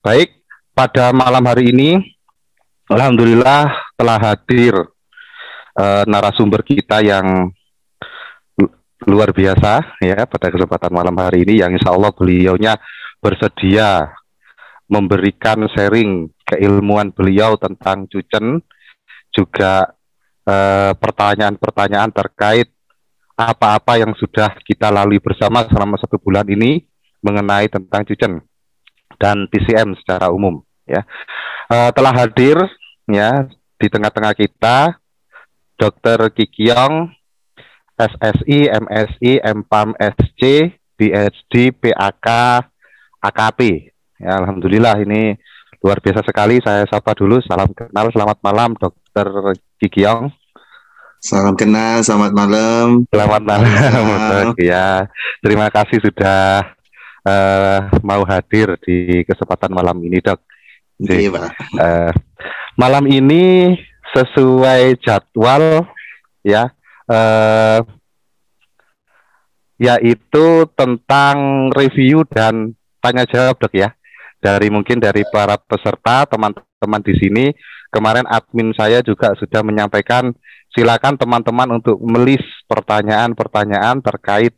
Baik, pada malam hari ini, alhamdulillah telah hadir narasumber kita yang luar biasa ya pada kesempatan malam hari ini, yang insya Allah beliaunya bersedia memberikan sharing keilmuan beliau tentang cucen, juga pertanyaan-pertanyaan terkait apa-apa yang sudah kita lalui bersama selama 1 bulan ini mengenai tentang cucen dan TCM secara umum ya. Telah hadir ya di tengah-tengah kita Dr. Kikyong, SSI, MSI, MPAM, SC, PhD, PAK, AKP. Ya, alhamdulillah ini luar biasa sekali. Saya sapa dulu, salam kenal, selamat malam Dr. Kikyong. Salam kenal, selamat malam. Selamat malam. Ya, terima kasih sudah mau hadir di kesempatan malam ini, Dok. Iya, Pak. Malam ini sesuai jadwal ya, yaitu tentang review dan tanya jawab, Dok ya. Mungkin dari para peserta, teman-teman di sini. Kemarin admin saya juga sudah menyampaikan, silakan teman-teman untuk melis pertanyaan-pertanyaan terkait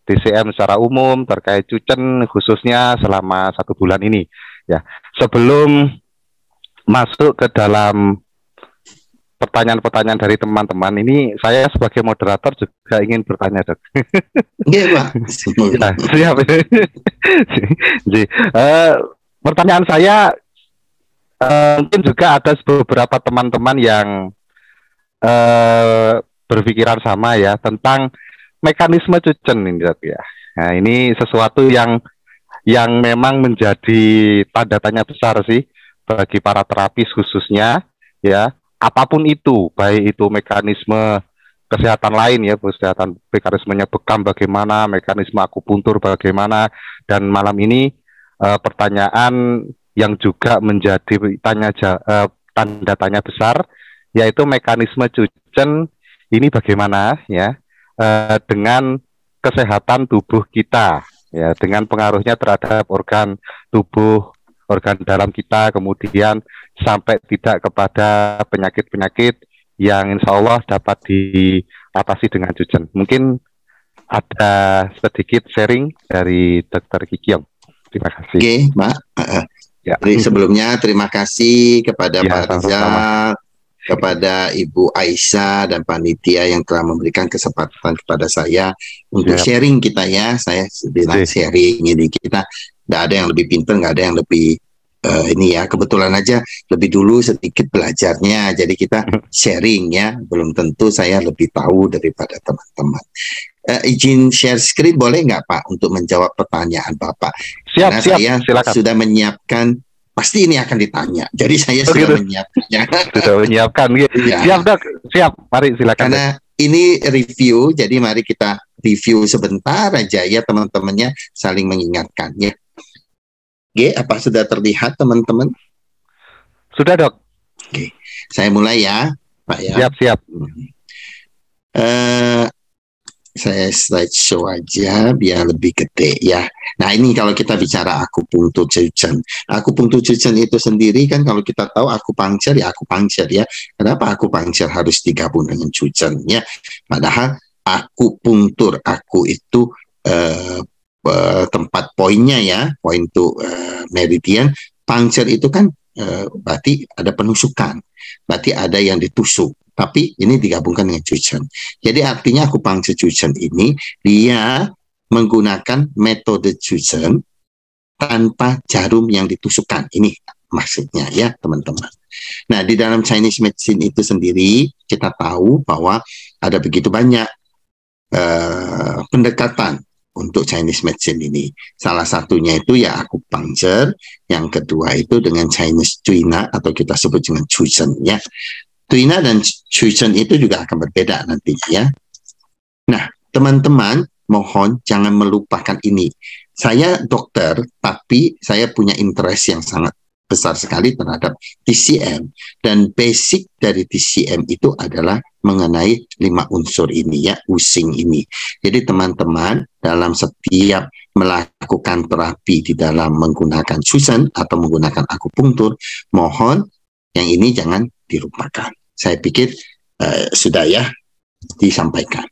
TCM secara umum, terkait cucen khususnya selama 1 bulan ini. Ya, sebelum masuk ke dalam pertanyaan-pertanyaan dari teman-teman ini, saya sebagai moderator juga ingin bertanya, Dok. Iya, Pak. Ya, siap. Pertanyaan saya, mungkin juga ada beberapa teman-teman yang berpikiran sama ya tentang mekanisme cucen ini, Dok ya. Nah, ini sesuatu yang memang menjadi tanda tanya besar sih bagi para terapis khususnya ya. Apapun itu, baik itu mekanisme kesehatan lain ya, kesehatan mekanismenya bekam bagaimana, mekanisme akupuntur bagaimana, dan malam ini pertanyaan yang juga menjadi tanda tanya besar, yaitu mekanisme cucen ini bagaimana ya dengan kesehatan tubuh kita ya, dengan pengaruhnya terhadap organ tubuh, organ dalam kita, kemudian sampai tidak kepada penyakit-penyakit yang insya Allah dapat diatasi dengan cucen. Mungkin ada sedikit sharing dari Dr. Kikyong. Terima kasih. Oke, Pak. Ya. Jadi sebelumnya terima kasih kepada Ya, Pak Rizal, kepada Ibu Aisyah dan panitia yang telah memberikan kesempatan kepada saya untuk sharing kita ya. Saya bilang sharing ini, kita nggak ada yang lebih pintar, nggak ada yang lebih ini ya, kebetulan aja lebih dulu sedikit belajarnya, jadi kita sharing ya, belum tentu saya lebih tahu daripada teman-teman. Izin share screen boleh nggak, Pak, untuk menjawab pertanyaan Bapak? Karena saya silakan. Sudah menyiapkan, pasti ini akan ditanya, jadi saya sudah menyiapkannya. Sudah menyiapkan, ya. Siap, Dok, siap, mari silakan. Karena ini review, jadi mari kita review sebentar aja ya, teman-temannya saling mengingatkan ya. Oke, apa sudah terlihat teman-teman? Sudah, Dok. Oke, saya mulai ya, Pak ya. Siap. Saya slideshow aja biar lebih gede ya. Nah, ini kalau kita bicara akupunktur cucen. Akupunktur cucen itu sendiri kan, kalau kita tahu akupunktur ya akupunktur ya. Kenapa akupunktur harus digabung dengan cucen ya? Padahal akupunktur, aku itu tempat poinnya ya, poin itu meridian. Puncture itu kan berarti ada penusukan, berarti ada yang ditusuk, tapi ini digabungkan dengan cucen. Jadi artinya akupunktur cucen ini dia menggunakan metode cucen tanpa jarum yang ditusukkan. Ini maksudnya ya, teman-teman. Nah, di dalam Chinese medicine itu sendiri kita tahu bahwa ada begitu banyak pendekatan untuk Chinese medicine ini. Salah satunya itu ya akupunktur, yang kedua itu dengan Chinese tuina atau kita sebut dengan cucen ya. Tuina dan cucen itu juga akan berbeda nantinya ya. Nah, teman-teman mohon jangan melupakan ini. Saya dokter, tapi saya punya interest yang sangat besar sekali terhadap TCM, dan basic dari TCM itu adalah mengenai 5 unsur ini ya, using ini. Jadi teman-teman dalam setiap melakukan terapi di dalam menggunakan susan atau menggunakan akupunktur, mohon yang ini jangan dilupakan. Saya pikir sudah ya disampaikan.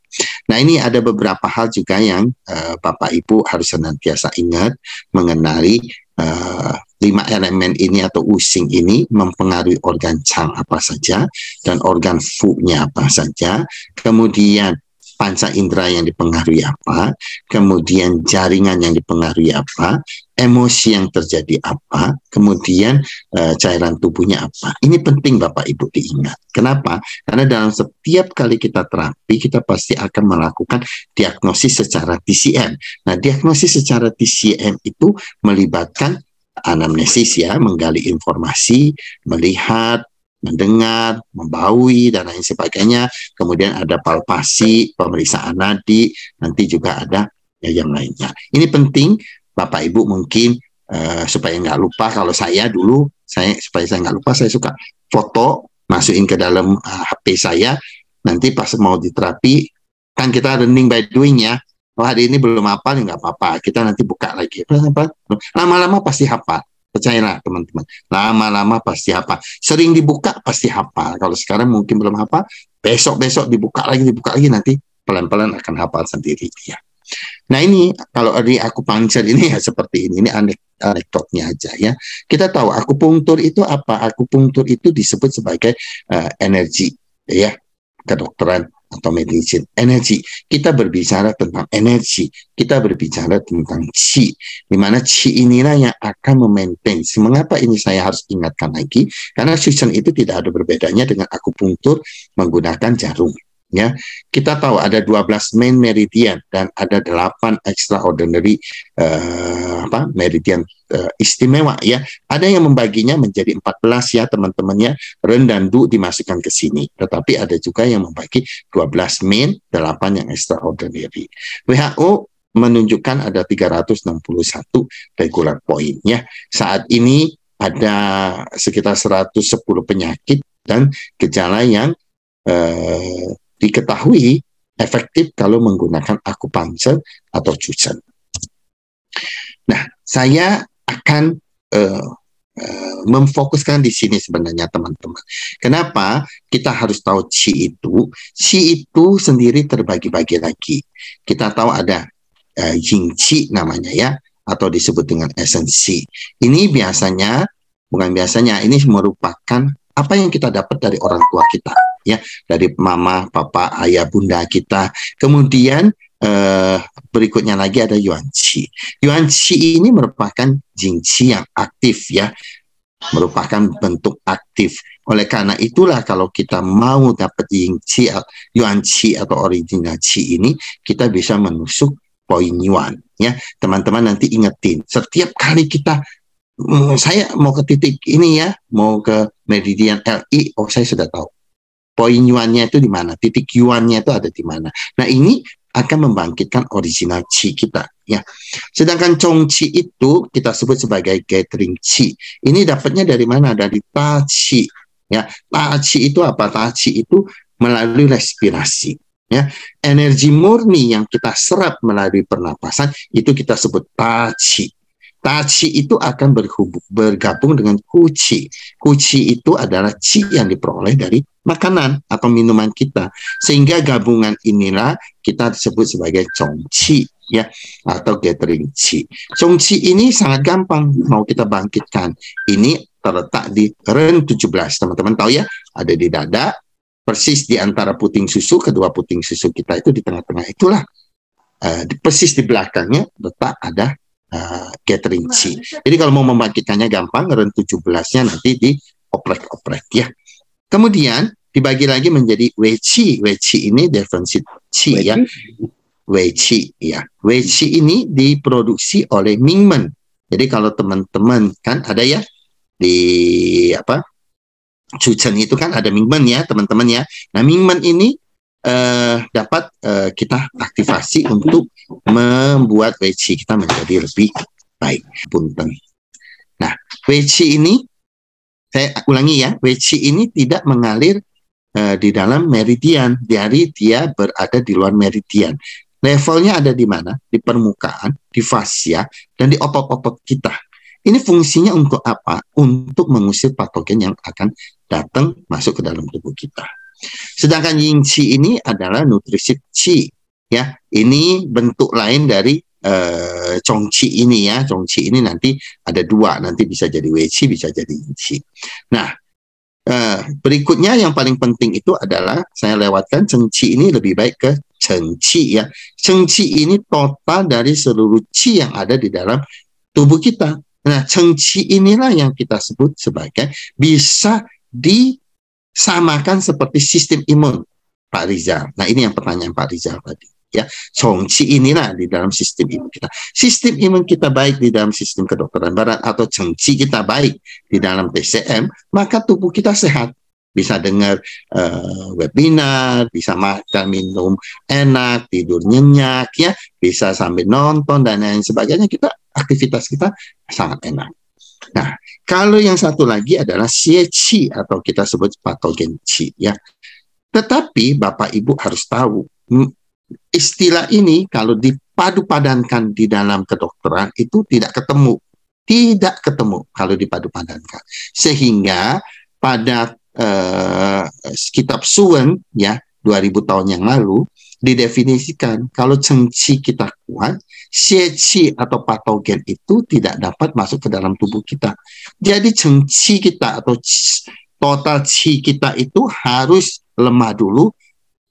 Nah, ini ada beberapa hal juga yang Bapak Ibu harus senantiasa ingat mengenai 5 elemen ini atau using ini mempengaruhi organ cang apa saja dan organ fu-nya apa saja, kemudian panca indera yang dipengaruhi apa, kemudian jaringan yang dipengaruhi apa, emosi yang terjadi apa, kemudian cairan tubuhnya apa. Ini penting Bapak Ibu diingat. Kenapa? Karena dalam setiap kali kita terapi, kita pasti akan melakukan diagnosis secara TCM. Nah, diagnosis secara TCM itu melibatkan anamnesis ya, menggali informasi, melihat, mendengar, membaui, dan lain sebagainya. Kemudian ada palpasi, pemeriksaan nadi, nanti juga ada yang lainnya. Ini penting, Bapak Ibu mungkin supaya nggak lupa. Kalau saya dulu, supaya saya nggak lupa, saya suka foto, masukin ke dalam HP saya, nanti pas mau diterapi, kan kita learning by doing ya. Oh, hari ini belum hafal, nggak apa-apa, kita nanti buka lagi. Lama-lama pasti hafal. Percayalah teman-teman, lama-lama pasti hafal. Sering dibuka pasti hafal. Kalau sekarang mungkin belum hafal, besok-besok dibuka lagi, nanti pelan-pelan akan hafal sendiri ya. Nah, ini kalau di akupunktur ini ya seperti ini anekdotnya aja ya. Kita tahu akupunktur itu apa? Akupunktur itu disebut sebagai energi ya, kedokteran atau medicine, energi. Kita berbicara tentang energi, kita berbicara tentang qi, di mana qi inilah yang akan memaintain. Mengapa ini saya harus ingatkan lagi? Karena susan itu tidak ada berbedanya dengan akupunktur menggunakan jarum. Ya, kita tahu ada 12 main meridian dan ada 8 extraordinary meridian istimewa ya. Ada yang membaginya menjadi 14 ya teman-temannya, ren dan du dimasukkan ke sini. Tetapi ada juga yang membagi 12 main, 8 yang extraordinary. WHO menunjukkan ada 361 regular point ya. Saat ini ada sekitar 110 penyakit dan gejala yang diketahui efektif kalau menggunakan akupunktur atau susan. Nah, saya akan memfokuskan di sini sebenarnya teman-teman. Kenapa kita harus tahu qi itu? Qi itu sendiri terbagi-bagi lagi. Kita tahu ada yin qi namanya ya, atau disebut dengan esensi. Ini biasanya, bukan biasanya, ini merupakan apa yang kita dapat dari orang tua kita ya, dari mama, papa, ayah, bunda kita. Kemudian berikutnya lagi ada yuan qi. Yuan qi ini merupakan jing qi yang aktif ya, merupakan bentuk aktif. Oleh karena itulah kalau kita mau dapat yin qi, yuan qi atau original qi ini, kita bisa menusuk poin yuan ya. Teman-teman nanti ingetin, setiap kali kita saya mau ke titik ini ya, mau ke meridian LI, oh saya sudah tahu poin yuannya itu di mana, titik yuannya itu ada di mana. Nah, ini akan membangkitkan original qi kita ya. Sedangkan chong qi itu kita sebut sebagai gathering qi. Ini dapatnya dari mana? Dari ta qi ya. Ta qi itu apa? Ta qi itu melalui respirasi ya. Energi murni yang kita serap melalui pernapasan itu kita sebut ta qi. Ta qi itu akan bergabung dengan ku qi. Ku qi itu adalah qi yang diperoleh dari makanan atau minuman kita. Sehingga gabungan inilah kita sebut sebagai chong qi ya, atau gathering qi. Chong qi ini sangat gampang mau kita bangkitkan. Ini terletak di ren 17. Teman-teman tahu ya, ada di dada, persis di antara puting susu, kedua puting susu kita itu di tengah-tengah itulah. Persis di belakangnya letak ada gathering qi. Jadi kalau mau membangkitkannya gampang, ren 17-nya nanti dioprek-oprek ya. Kemudian dibagi lagi menjadi wei qi. Wei qi ini definisi qi ya. Wei qi ya. Wei qi ini diproduksi oleh Mingmen. Jadi kalau teman-teman kan ada ya di apa? Susan itu kan ada Mingmen ya, teman-teman ya. Nah, Mingmen ini dapat kita aktifasi untuk membuat wei qi kita menjadi lebih baik. Punten. Nah, WC ini, saya ulangi ya, WC ini tidak mengalir di dalam meridian, jadi dia berada di luar meridian. Levelnya ada di mana? Di permukaan, di fascia, dan di otot-otot kita. Ini fungsinya untuk apa? Untuk mengusir patogen yang akan datang masuk ke dalam tubuh kita. Sedangkan yin qi ini adalah nutrisi qi, ya. Ini bentuk lain dari Chongqi ini ya. Chongqi ini nanti ada dua, nanti bisa jadi wei qi, bisa jadi yin qi. Nah, berikutnya yang paling penting itu adalah saya lewatkan Chengqi ini lebih baik ke Chengqi ya. Chengqi ini total dari seluruh qi yang ada di dalam tubuh kita. Nah, Chengqi inilah yang kita sebut sebagai bisa disamakan seperti sistem imun, Pak Rizal. Nah, ini yang pertanyaan Pak Rizal tadi. Ya, Chongqi inilah di dalam sistem imun kita. Sistem imun kita baik di dalam sistem kedokteran barat atau Chengqi kita baik di dalam TCM, maka tubuh kita sehat. Bisa dengar webinar, bisa makan minum enak, tidur nyenyak, ya, bisa sambil nonton dan lain sebagainya. Aktivitas kita sangat enak. Nah, kalau yang satu lagi adalah xie qi atau kita sebut patogen qi, ya. Tetapi Bapak Ibu harus tahu, istilah ini kalau dipadu-padankan di dalam kedokteran itu tidak ketemu kalau dipadu-padankan, sehingga pada kitab Suen ya 2000 tahun yang lalu didefinisikan kalau Chengqi kita kuat, xie qi atau patogen itu tidak dapat masuk ke dalam tubuh kita. Jadi Chengqi kita atau total qi kita itu harus lemah dulu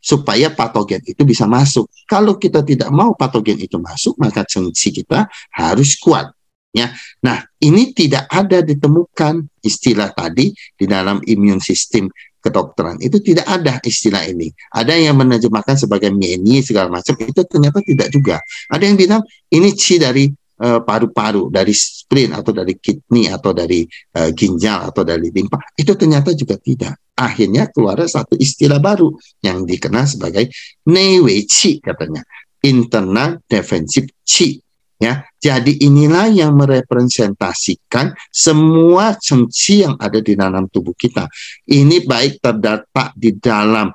supaya patogen itu bisa masuk. Kalau kita tidak mau patogen itu masuk, maka Chengqi kita harus kuat. Ya, nah ini tidak ada ditemukan istilah tadi di dalam imun sistem kedokteran. Itu tidak ada istilah ini. Ada yang menerjemahkan sebagai mieni segala macam, itu ternyata tidak juga. Ada yang bilang ini qi dari paru-paru, dari spleen atau dari kidney atau dari ginjal atau dari limpa. Itu ternyata juga tidak. Akhirnya keluar satu istilah baru yang dikenal sebagai Neiwei Qi katanya, internal defensive qi. Ya, jadi inilah yang merepresentasikan semua Chengqi yang ada di dalam tubuh kita. Ini baik terdapat di dalam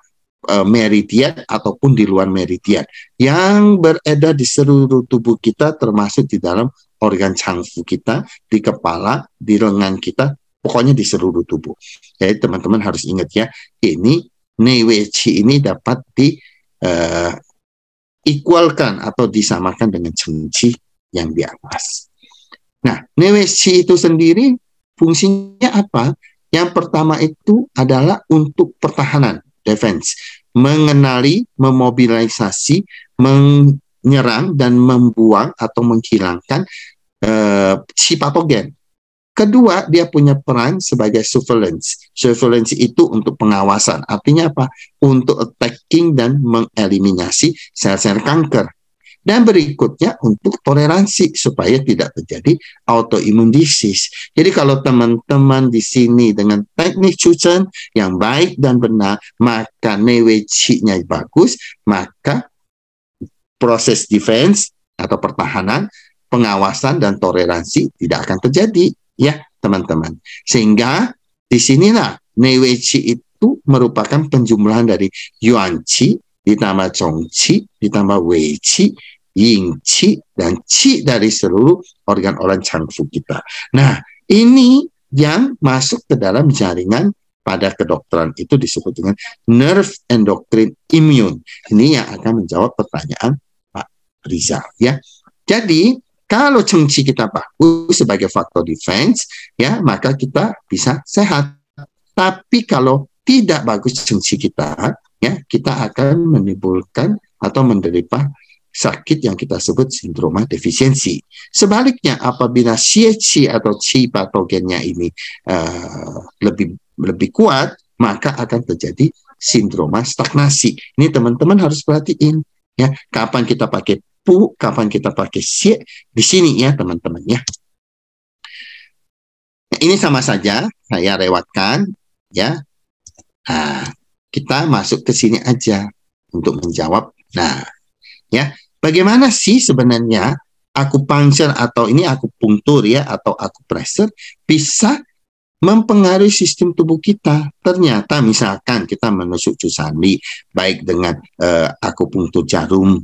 meridian ataupun di luar meridian yang beredar di seluruh tubuh kita, termasuk di dalam organ Changfu kita, di kepala, di lengan kita, pokoknya di seluruh tubuh. Jadi teman-teman harus ingat ya, ini Neiwei Qi ini dapat di equalkan atau disamakan dengan Chengqi yang di atas. Nah, Neiwei Qi itu sendiri fungsinya apa? Yang pertama itu adalah untuk pertahanan, defense, mengenali, memobilisasi, menyerang dan membuang atau menghilangkan si patogen. Kedua, dia punya peran sebagai surveillance. Surveillance itu untuk pengawasan. Artinya apa? Untuk attacking dan mengeliminasi sel-sel kanker. Dan berikutnya untuk toleransi supaya tidak terjadi autoimmune disease. Jadi kalau teman-teman di sini dengan teknik Chuchen yang baik dan benar, maka Neiwei Qi-nya bagus, maka proses defense atau pertahanan, pengawasan dan toleransi tidak akan terjadi, ya teman-teman. Sehingga di sinilah Neiwei Qi itu merupakan penjumlahan dari Yuan Qi ditambah Chongqi, ditambah Wei Qi, Yin Qi, dan Qi dari seluruh organ-organ Changfu kita. Nah, ini yang masuk ke dalam jaringan pada kedokteran itu disebut dengan nerve endocrine immune. Ini yang akan menjawab pertanyaan Pak Rizal ya. Jadi, kalau Chengqi kita bagus sebagai faktor defense, ya, maka kita bisa sehat. Tapi kalau tidak bagus Chengqi kita, ya, kita akan menimbulkan atau menderita sakit yang kita sebut sindroma defisiensi. Sebaliknya, apabila xie qi atau qi patogennya ini lebih kuat, maka akan terjadi sindroma stagnasi. Ini teman-teman harus perhatiin, ya, kapan kita pakai pu, kapan kita pakai xie, di sini ya teman-teman ya. Nah, ini sama saja saya lewatkan ya. Nah, kita masuk ke sini aja untuk menjawab. Nah, ya, bagaimana sih sebenarnya Akupunktur atau ini akupunktur ya, atau akupressure bisa mempengaruhi sistem tubuh kita. Ternyata misalkan kita menusuk Jusandi baik dengan akupunktur jarum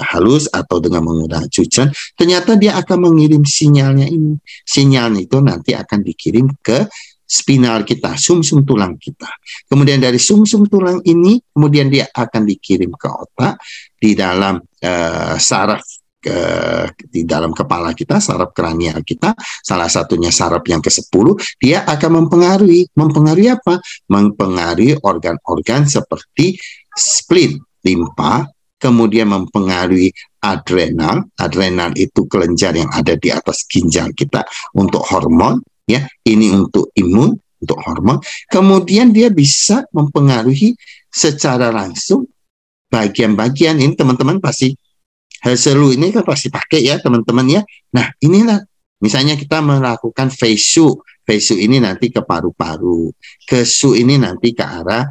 halus atau dengan menggunakan cucen, ternyata dia akan mengirim sinyalnya ini. Sinyalnya itu nanti akan dikirim ke spinal kita, sumsum tulang kita. Kemudian dari sumsum tulang ini, kemudian dia akan dikirim ke otak di dalam saraf di dalam kepala kita, saraf kranial kita, salah satunya saraf yang ke-10, dia akan mempengaruhi apa? Mempengaruhi organ-organ seperti spleen, limpa, kemudian mempengaruhi adrenal. Adrenal itu kelenjar yang ada di atas ginjal kita untuk hormon, ya. Ini untuk imun, untuk hormon. Kemudian dia bisa mempengaruhi secara langsung bagian-bagian ini, teman-teman pasti Heselu ini kan pasti pakai ya teman-teman ya. Nah inilah misalnya kita melakukan Feisu ini nanti ke paru-paru, ke Su ini nanti ke arah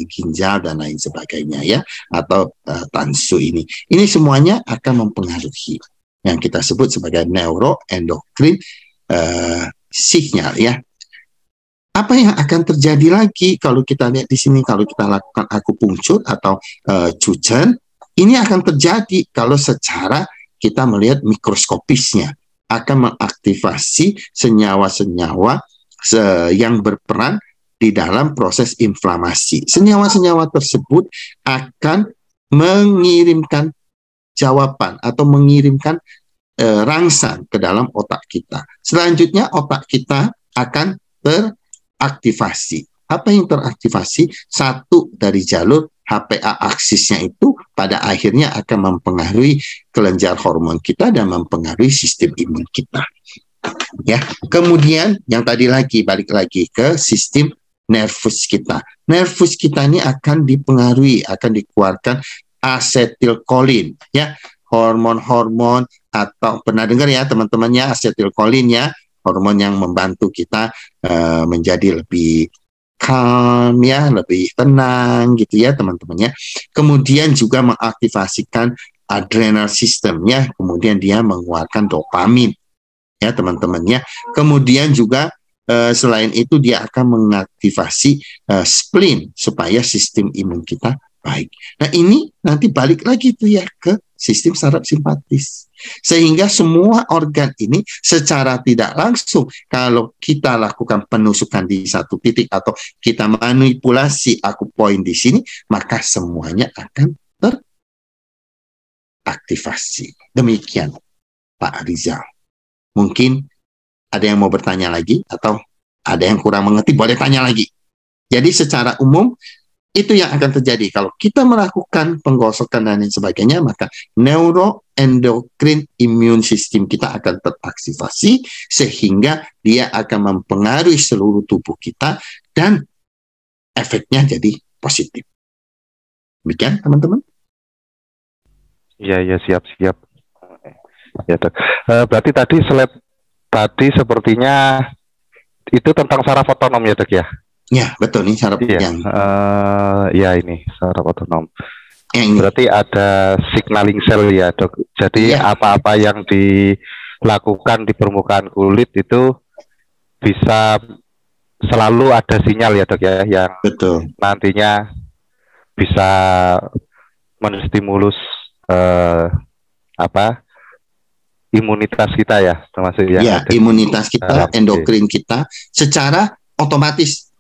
ginjal dan lain sebagainya ya, atau Tansu ini semuanya akan mempengaruhi yang kita sebut sebagai neuroendokrin signal ya. Apa yang akan terjadi lagi kalau kita lihat di sini, kalau kita lakukan akupunktur atau cucen, ini akan terjadi kalau secara kita melihat mikroskopisnya, akan mengaktifasi senyawa-senyawa yang berperan di dalam proses inflamasi. Senyawa-senyawa tersebut akan mengirimkan jawaban atau mengirimkan rangsang ke dalam otak kita. Selanjutnya otak kita akan teraktivasi. Apa yang teraktivasi? Satu dari jalur HPA aksisnya itu pada akhirnya akan mempengaruhi kelenjar hormon kita dan mempengaruhi sistem imun kita. Ya, kemudian yang tadi lagi balik lagi ke sistem nervus kita. Nervus kita ini akan dipengaruhi, akan dikeluarkan asetilkolin, ya, hormon-hormon atau pernah dengar ya teman-temannya asetilkolin ya, hormon yang membantu kita menjadi lebih calm ya, lebih tenang gitu ya teman-temannya. Kemudian juga mengaktifasikan adrenal system ya, kemudian dia mengeluarkan dopamin ya teman-temannya. Kemudian juga selain itu dia akan mengaktifasi spleen supaya sistem imun kita baik. Nah ini nanti balik lagi tuh ya ke sistem saraf simpatis. Sehingga semua organ ini secara tidak langsung kalau kita lakukan penusukan di satu titik atau kita manipulasi akupoint di sini, maka semuanya akan teraktivasi. Demikian Pak Rizal. Mungkin ada yang mau bertanya lagi atau ada yang kurang mengerti, boleh tanya lagi. Jadi secara umum itu yang akan terjadi kalau kita melakukan penggosokan dan lain sebagainya, maka neuroendokrin immune system kita akan teraktivasi sehingga dia akan mempengaruhi seluruh tubuh kita dan efeknya jadi positif. Demikian teman-teman. Iya siap. Ya, Dok. Berarti tadi sepertinya itu tentang saraf otonom ya Dok ya? Ya betul nih saraf yang ya ini saraf otonom. Berarti ada signaling sel ya Dok. Jadi apa-apa yang dilakukan di permukaan kulit itu bisa selalu ada sinyal ya Dok ya, yang betul nantinya bisa menstimulus imunitas kita ya, termasuk ya imunitas kita, endokrin kita secara otomatis.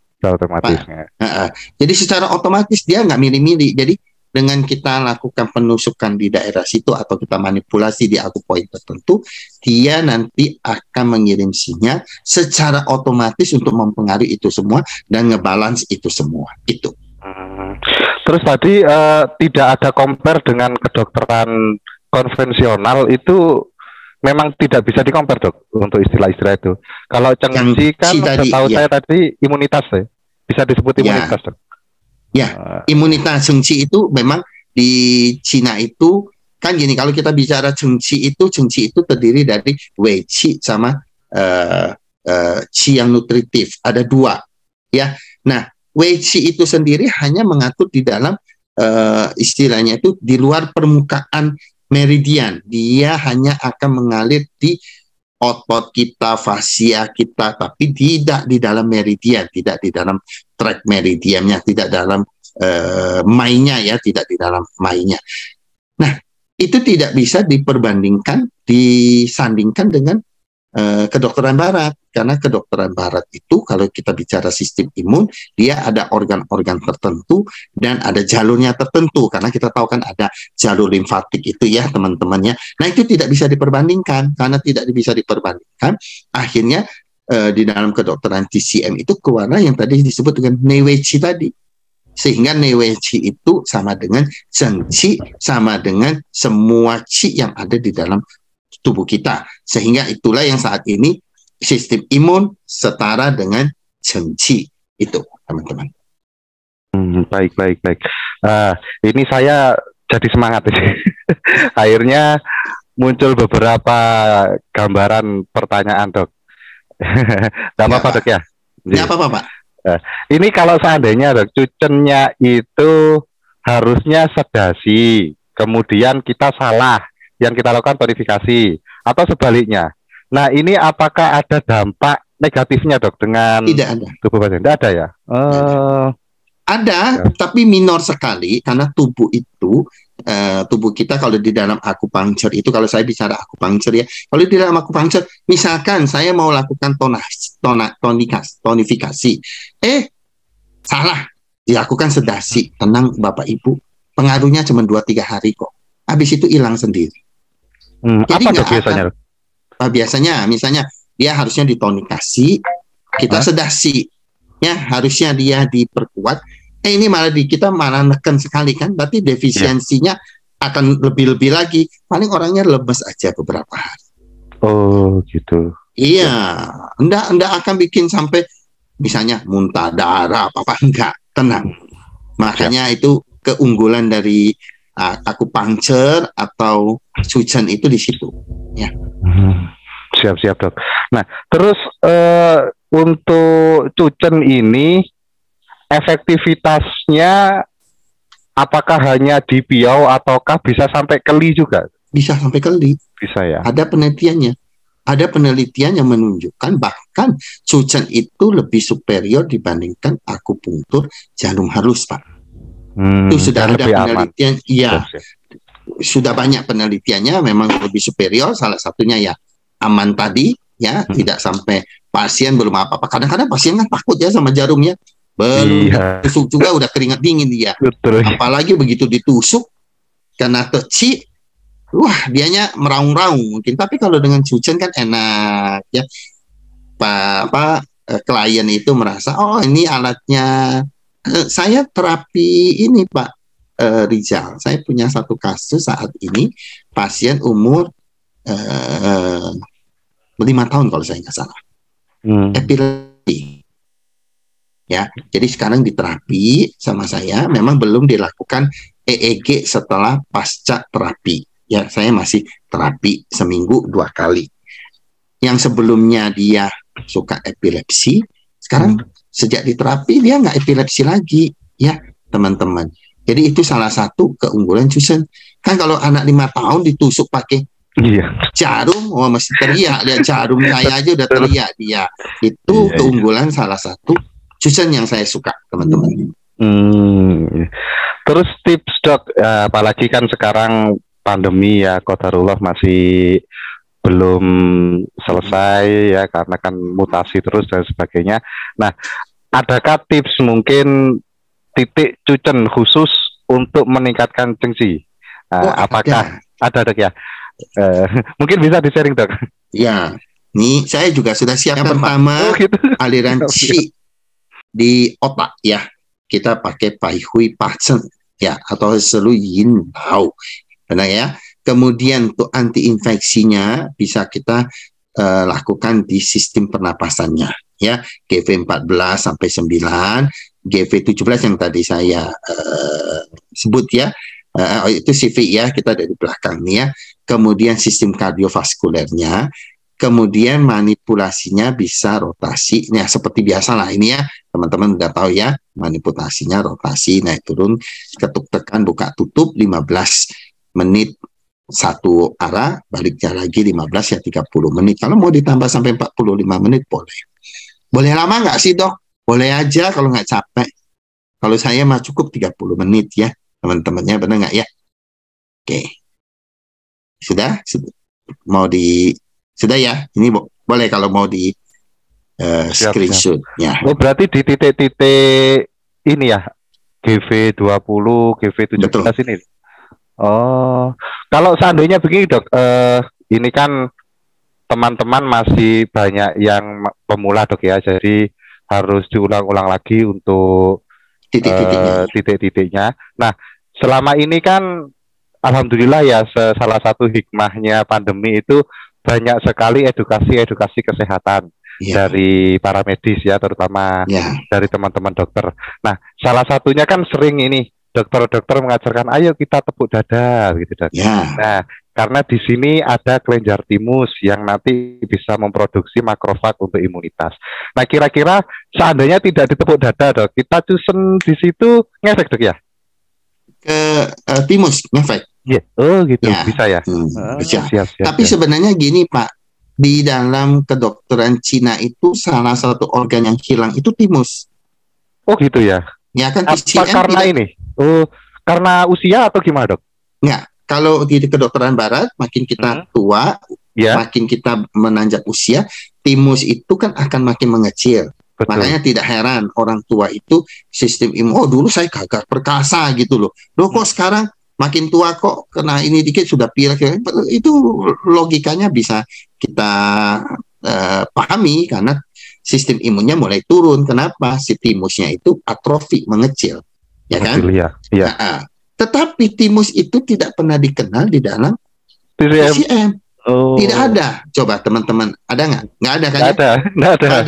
Jadi secara otomatis dia nggak milih-milih. Jadi dengan kita lakukan penusukan di daerah situ atau kita manipulasi di akupoint tertentu, dia nanti akan mengirim sinyal secara otomatis untuk mempengaruhi itu semua dan ngebalance itu semua. Itu. Terus tadi tidak ada compare dengan kedokteran konvensional, itu memang tidak bisa di-compare Dok untuk istilah-istilah itu. Kalau Chengchi kan setahu saya tadi imunitas ya. Bisa disebut imunitas Dok. Ya, imunitas Chengchi itu memang di Cina itu kan gini, kalau kita bicara Chengchi itu terdiri dari Wei Qi sama Qi yang nutritif. Ada dua ya. Nah, Wei Qi itu sendiri hanya mengatur di dalam istilahnya itu di luar permukaan meridian. Dia hanya akan mengalir di otot kita, fascia kita, tapi tidak di dalam meridian, tidak di dalam track meridiannya, tidak dalam mainnya ya, tidak di dalam mainnya. Nah, itu tidak bisa disandingkan dengan kedokteran barat, karena kedokteran barat itu kalau kita bicara sistem imun, dia ada organ-organ tertentu dan ada jalurnya tertentu, karena kita tahu kan ada jalur limfatik itu ya teman-temannya. Nah, itu tidak bisa diperbandingkan, karena tidak bisa diperbandingkan akhirnya di dalam kedokteran TCM itu keluarlah yang tadi disebut dengan Neiwei-Qi tadi, sehingga Neiwei-Qi itu sama dengan Zheng-Qi, sama dengan semua Qi yang ada di dalam tubuh kita, sehingga itulah yang saat ini sistem imun setara dengan Zheng-Qi itu, teman-teman. Baik. Ini saya jadi semangat ini. Akhirnya muncul beberapa gambaran pertanyaan, Dok. Tidak apa-apa, Dok ya? Tidak apa-apa, Pak. Ini kalau seandainya, Dok, cucennya itu harusnya sedasi, kemudian kita salah, yang kita lakukan tonifikasi, atau sebaliknya. Nah, ini apakah ada dampak negatifnya, Dok, dengan tubuh pasien? Tidak ada ya? Ada, tapi minor sekali, karena tubuh itu, tubuh kita kalau di dalam akupunktur itu, kalau saya bicara akupunktur ya, kalau di dalam akupunktur, misalkan saya mau lakukan tonifikasi, salah, dilakukan sedasi, tenang Bapak Ibu, pengaruhnya cuma 2-3 hari kok, habis itu hilang sendiri. Jadi apa biasanya? Biasanya, misalnya dia harusnya ditonikasi, kita sedasi, ya harusnya dia diperkuat. Ini malah kita malah neken sekali kan, berarti defisiensinya akan lebih-lebih lagi. Paling orangnya lemes aja beberapa hari. Oh gitu. Iya, enggak akan bikin sampai misalnya muntah darah apa enggak, tenang. Makanya itu keunggulan dari akupunktur atau Suchen itu di situ ya. Siap, Dok. Nah, terus untuk Suchen ini efektivitasnya apakah hanya di piau ataukah bisa sampai keli juga? Bisa sampai keli. Bisa ya. Ada penelitiannya. Ada penelitian yang menunjukkan bahkan Suchen itu lebih superior dibandingkan akupunktur jarum halus, Pak. Itu sudah ada penelitian, iya, sudah banyak penelitiannya, memang lebih superior. Salah satunya ya aman tadi, ya tidak sampai pasien belum apa-apa. Kadang-kadang pasien kan takut ya sama jarumnya, tusuk juga udah keringat dingin dia. Betul. Apalagi begitu ditusuk karena teci, wah dianya meraung-raung mungkin. Tapi kalau dengan Suchen kan enak ya, klien itu merasa oh ini alatnya. Saya terapi ini Pak Rizal, saya punya satu kasus saat ini, pasien umur 5 tahun kalau saya nggak salah, epilepsi ya. Jadi sekarang diterapi sama saya, memang belum dilakukan EEG setelah pasca terapi ya. Saya masih terapi seminggu 2 kali. Yang sebelumnya dia suka epilepsi, sekarang sejak diterapi dia nggak epilepsi lagi ya teman-teman. Jadi itu salah satu keunggulan Suchen. Kan kalau anak 5 tahun ditusuk pakai jarum, masih teriak dia, jarum saya aja udah teriak dia. Itu keunggulan salah satu Suchen yang saya suka teman-teman. Terus tips, Dok, apalagi kan sekarang pandemi ya, qadarullah masih belum selesai ya, karena kan mutasi terus dan sebagainya. Nah, adakah tips mungkin titik Suchen khusus untuk meningkatkan Zheng-Qi? Apakah ada, Dok ya? Mungkin bisa di-sharing, Dok. Ya, nih saya juga sudah siap. Yang pertama aliran Qi di otak ya, kita pakai Pai Hui Pa Zheng ya, atau Selu Yin Bao, benar ya. Kemudian untuk anti infeksinya bisa kita lakukan di sistem pernapasannya ya, GV 14 sampai 9, GV 17 yang tadi saya sebut ya, itu CV ya, kita dari belakang nih ya. Kemudian sistem kardiovaskulernya, kemudian manipulasinya bisa rotasi, nah seperti biasa lah ini ya, teman-teman udah tahu ya, manipulasinya rotasi naik turun, ketuk tekan buka tutup 15 menit satu arah, baliknya lagi 15 ya 30 menit. Kalau mau ditambah sampai 45 menit boleh. Boleh lama nggak sih dok? Boleh aja kalau nggak capek. Kalau saya mah cukup 30 menit ya. Teman-temannya benar nggak ya? Oke. Sudah? Mau di... Sudah ya? Ini boleh kalau mau di screenshot. Ya. Oh, berarti di titik-titik ini ya? GV20, GV17 Betul. ini. Oh, kalau seandainya begini dok, ini kan teman-teman masih banyak yang pemula dok ya, jadi harus diulang-ulang lagi untuk titik-titiknya. Nah, selama ini kan alhamdulillah ya, salah satu hikmahnya pandemi itu banyak sekali edukasi kesehatan dari para medis ya, terutama dari teman-teman dokter. Nah, salah satunya kan sering ini dokter-dokter mengajarkan ayo kita tepuk dada gitu dok. Nah, karena di sini ada kelenjar timus yang nanti bisa memproduksi makrofag untuk imunitas. Nah, kira-kira seandainya tidak ditepuk dada dok, kita cusen di situ ngefek dok ya? Ke timus ngefek. Yeah. Oh gitu, bisa ya. Siap. Tapi sebenarnya gini Pak, di dalam kedokteran Cina itu salah satu organ yang hilang itu timus. Oh gitu ya. Ya kan. Apa karena ini? Oh, karena usia atau gimana dok? Enggak. Kalau di kedokteran barat, makin kita tua, makin kita menanjak usia, timus itu kan akan makin mengecil. Betul. Makanya tidak heran orang tua itu sistem imun. Oh dulu saya gagah perkasa gitu loh. Loh kok sekarang makin tua kok kena ini dikit sudah pilek. Itu logikanya bisa kita pahami karena sistem imunnya mulai turun. Kenapa? Si timusnya itu atrofi, mengecil. Ya kan? Iya. Tetapi timus itu tidak pernah dikenal di dalam TCM. Tidak ada. Coba teman-teman, ada nggak? Nggak ada kan? Nggak ada.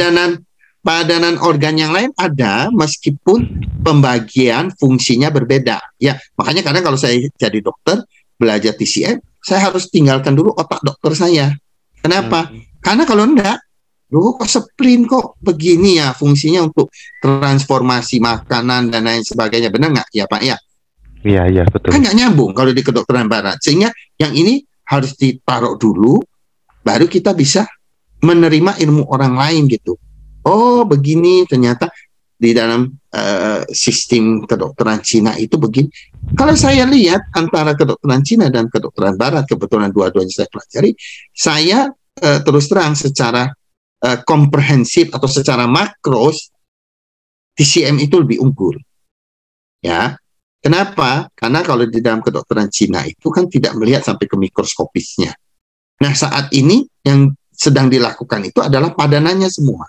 Padanan organ yang lain ada, meskipun pembagian fungsinya berbeda. Ya, makanya kadang kalau saya jadi dokter belajar TCM, saya harus tinggalkan dulu otak dokter saya. Kenapa? Karena kalau enggak, loh kok spleen kok begini ya fungsinya untuk transformasi makanan dan lain sebagainya. Benar nggak ya Pak ya? Iya betul. Kan nggak nyambung kalau di kedokteran barat. Sehingga yang ini harus ditaruh dulu, baru kita bisa menerima ilmu orang lain gitu. Oh begini ternyata di dalam sistem kedokteran Cina itu begini. Kalau saya lihat antara kedokteran Cina dan kedokteran barat, kebetulan dua-duanya saya pelajari, saya terus terang secara komprehensif atau secara makros TCM itu lebih unggul. Ya. Kenapa? Karena kalau di dalam kedokteran Cina itu kan tidak melihat sampai ke mikroskopisnya. Nah saat ini yang sedang dilakukan itu adalah padanannya semua.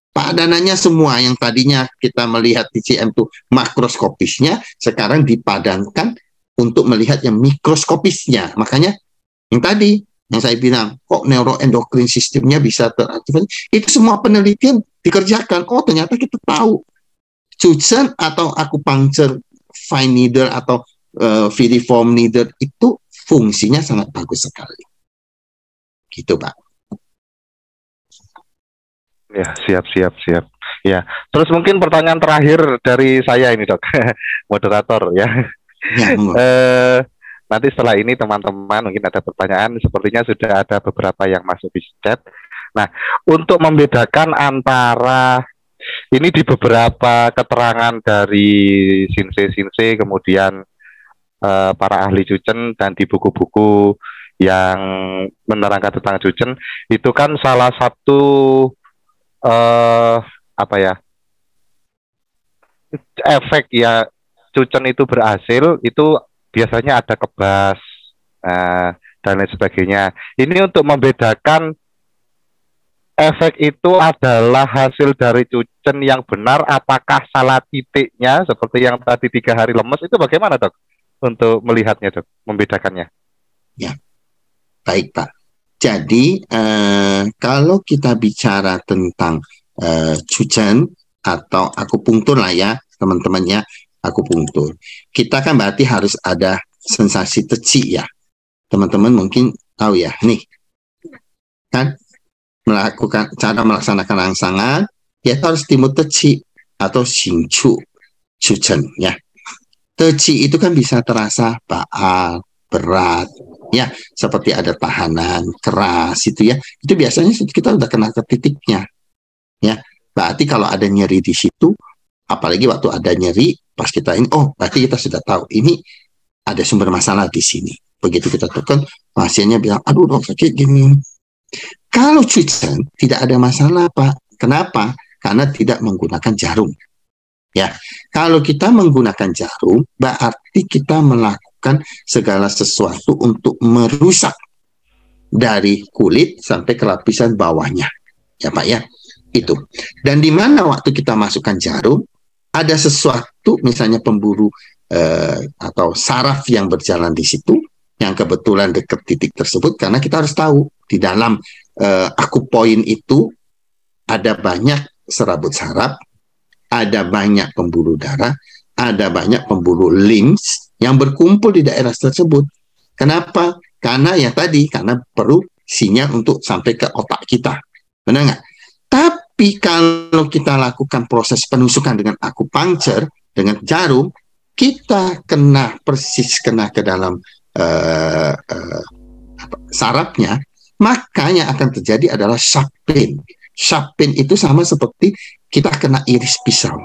Padanannya semua yang tadinya kita melihat TCM itu makroskopisnya, sekarang dipadankan untuk melihat yang mikroskopisnya. Makanya yang tadi yang saya bilang, kok neuroendokrin sistemnya bisa teraktifkan, itu semua penelitian dikerjakan. Oh ternyata kita tahu Cucen atau akupuncture fine needle atau filiform needle itu fungsinya sangat bagus sekali. Gitu Pak. Ya, siap. Ya, terus mungkin pertanyaan terakhir dari saya ini dok, moderator ya. Nanti setelah ini teman-teman mungkin ada pertanyaan, sepertinya sudah ada beberapa yang masuk di chat. Nah, untuk membedakan antara ini di beberapa keterangan dari Sinse, kemudian para ahli Cucen dan di buku-buku yang menerangkan tentang Cucen, itu kan salah satu efek ya Cucen itu berhasil itu biasanya ada kebas dan lain sebagainya. Ini untuk membedakan efek itu adalah hasil dari Cucen yang benar, apakah salah titiknya seperti yang tadi 3 hari lemes, itu bagaimana dok untuk melihatnya dok, membedakannya? Ya, baik Pak. Jadi kalau kita bicara tentang Cucen atau akupunktur lah ya teman-temannya, akupunktur, kita kan berarti harus ada sensasi teci ya. Teman-teman mungkin tahu ya, nih kan melakukan cara melaksanakan rangsangan, ya harus timut teci atau xingchu Cucen ya. Teci itu kan bisa terasa baal, berat, Ya, seperti ada tahanan keras itu ya, itu biasanya kita udah kena ke titiknya. Ya, berarti kalau ada nyeri di situ, apalagi waktu ada nyeri, pas kita ini, oh berarti kita sudah tahu ini ada sumber masalah di sini. Begitu kita tekan, pasiennya bilang, aduh dok sakit gini. Kalau cuitan tidak ada masalah Pak. Kenapa? Karena tidak menggunakan jarum. Ya, kalau kita menggunakan jarum, berarti kita melakukan segala sesuatu untuk merusak dari kulit sampai ke lapisan bawahnya. Ya Pak ya, itu. Dan di mana waktu kita masukkan jarum, ada sesuatu, misalnya pemburu atau saraf yang berjalan di situ, yang kebetulan dekat titik tersebut, karena kita harus tahu di dalam akupoin itu ada banyak serabut saraf, ada banyak pembuluh darah, ada banyak pembuluh lymph yang berkumpul di daerah tersebut. Kenapa? Karena ya tadi, karena perlu sinyal untuk sampai ke otak kita. Benar nggak? Tapi kalau kita lakukan proses penusukan dengan akupunktur, dengan jarum, kita persis kena ke dalam sarafnya, maka yang akan terjadi adalah sharp pain. Sharp pain itu sama seperti kita kena iris pisau.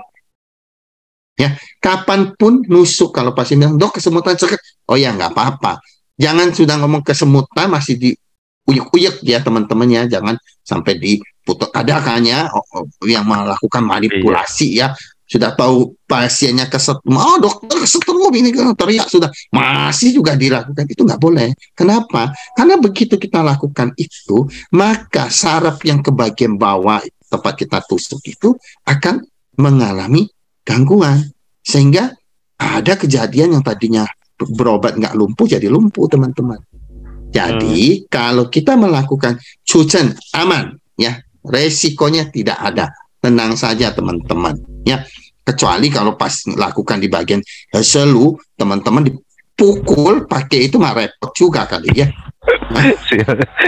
Ya, kapanpun nusuk, kalau pasien bilang, dok kesemutan sakit, oh ya nggak apa-apa. Jangan sudah ngomong kesemutan masih diuyuk-uyuk ya teman-temannya, jangan sampai diputus. Ada kan ya yang melakukan manipulasi ya, sudah tahu pasiennya kesetrum, oh dokter kesetrum ini teriak sudah, masih juga dilakukan, itu nggak boleh. Kenapa? Karena begitu kita lakukan itu, maka saraf yang ke bagian bawah tempat kita tusuk itu akan mengalami gangguan, sehingga ada kejadian yang tadinya berobat nggak lumpuh jadi lumpuh teman-teman. Jadi kalau kita melakukan cucen aman ya, resikonya tidak ada, tenang saja teman-teman ya. Kecuali kalau pas lakukan di bagian selu, teman-teman dipukul pakai itu mah repot juga kali ya.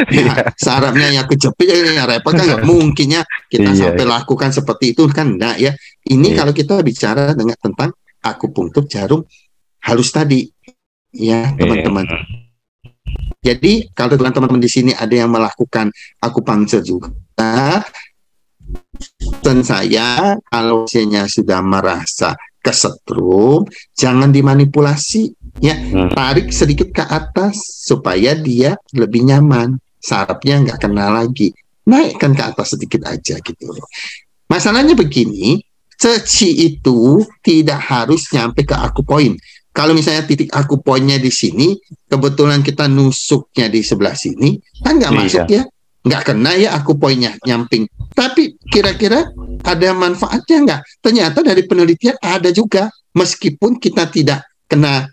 Ya, sarafnya yang kejepit ya repot kan, nggak mungkin ya kita sampai lakukan seperti itu kan, enggak ya. Ini kalau kita bicara dengan tentang akupunktur jarum halus tadi ya teman-teman. Jadi kalau teman-teman di sini ada yang melakukan akupunktur juga, dan saya kalau pasiennya sudah merasa kesetrum, jangan dimanipulasi ya, tarik sedikit ke atas supaya dia lebih nyaman, sarafnya nggak kena lagi, naikkan ke atas sedikit aja gitu. Masalahnya begini, ceci itu tidak harus nyampe ke akupoin. Kalau misalnya titik akupoinnya di sini, kebetulan kita nusuknya di sebelah sini, kan nggak masuk ya, nggak kena ya akupoinnya nyamping. Tapi kira-kira ada manfaatnya nggak? Ternyata dari penelitian ada juga, meskipun kita tidak kena